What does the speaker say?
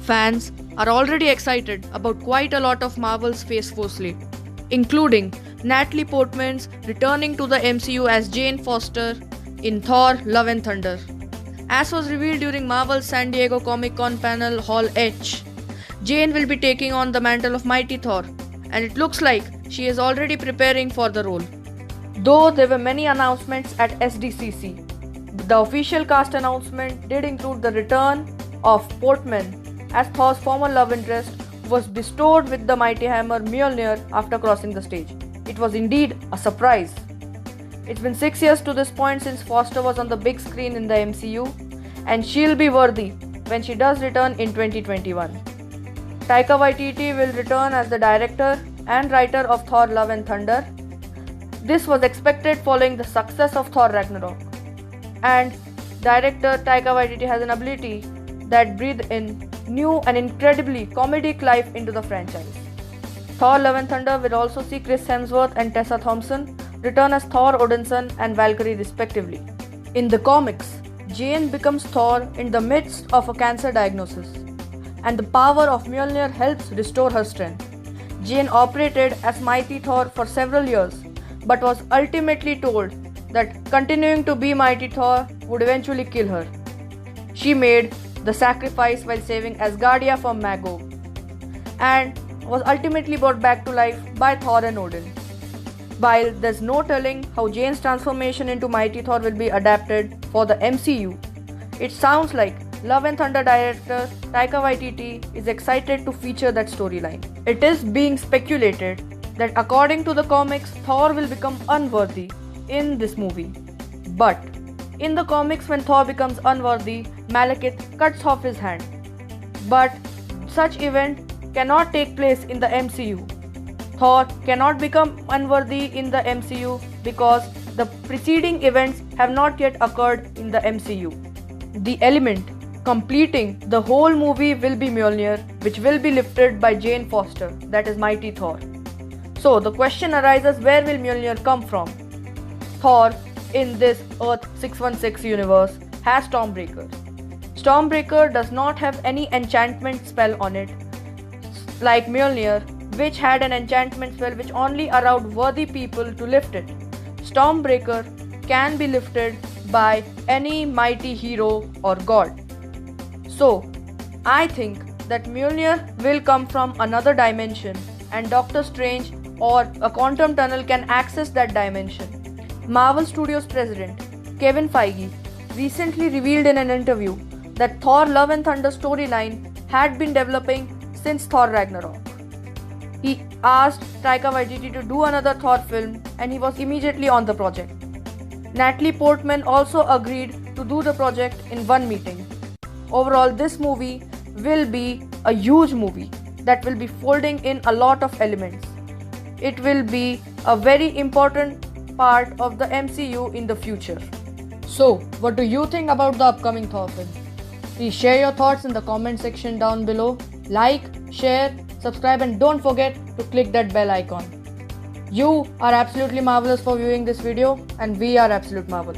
Fans are already excited about quite a lot of Marvel's Phase 4 slate, including Natalie Portman's returning to the MCU as Jane Foster in Thor: Love and Thunder. As was revealed during Marvel's San Diego Comic-Con panel Hall H, Jane will be taking on the mantle of Mighty Thor, and it looks like she is already preparing for the role. Though there were many announcements at SDCC, the official cast announcement did include the return of Portman as Thor's former love interest, who was bestowed with the mighty hammer Mjolnir after crossing the stage. It was indeed a surprise. It's been 6 years to this point since Foster was on the big screen in the MCU, and she'll be worthy when she does return in 2021. Taika Waititi will return as the director and writer of Thor: Love and Thunder. This was expected following the success of Thor Ragnarok. And director Taika Waititi has an ability that breathes in new and incredibly comedic life into the franchise. Thor: Love and Thunder will also see Chris Hemsworth and Tessa Thompson return as Thor Odinson and Valkyrie respectively. In the comics, Jane becomes Thor in the midst of a cancer diagnosis, and the power of Mjolnir helps restore her strength. Jane operated as Mighty Thor for several years, but was ultimately told that continuing to be Mighty Thor would eventually kill her. She made the sacrifice while saving Asgardia from Magog, and was ultimately brought back to life by Thor and Odin. While there's no telling how Jane's transformation into Mighty Thor will be adapted for the MCU, it sounds like Love and Thunder director Taika Waititi is excited to feature that storyline. It is being speculated that according to the comics, Thor will become unworthy in this movie. But in the comics, when Thor becomes unworthy, Malekith cuts off his hand. But such event cannot take place in the MCU. Thor cannot become unworthy in the MCU because the preceding events have not yet occurred in the MCU. The element completing the whole movie will be Mjolnir, which will be lifted by Jane Foster, that is Mighty Thor. So the question arises, where will Mjolnir come from? Thor in this Earth 616 universe has Stormbreaker. Stormbreaker does not have any enchantment spell on it, like Mjolnir, which had an enchantment spell which only allowed worthy people to lift it. Stormbreaker can be lifted by any mighty hero or god. So, I think that Mjolnir will come from another dimension, and Doctor Strange or a quantum tunnel can access that dimension. Marvel Studios president Kevin Feige recently revealed in an interview that Thor: Love and Thunder storyline had been developing since Thor Ragnarok. He asked Taika Waititi to do another Thor film, and he was immediately on the project. Natalie Portman also agreed to do the project in one meeting. Overall, this movie will be a huge movie that will be folding in a lot of elements. It will be a very important part of the MCU in the future. So, what do you think about the upcoming Thor film? Please share your thoughts in the comment section down below. Like, share, subscribe, and don't forget to click that bell icon. You are absolutely marvelous for viewing this video, and we are Absolute Marvel.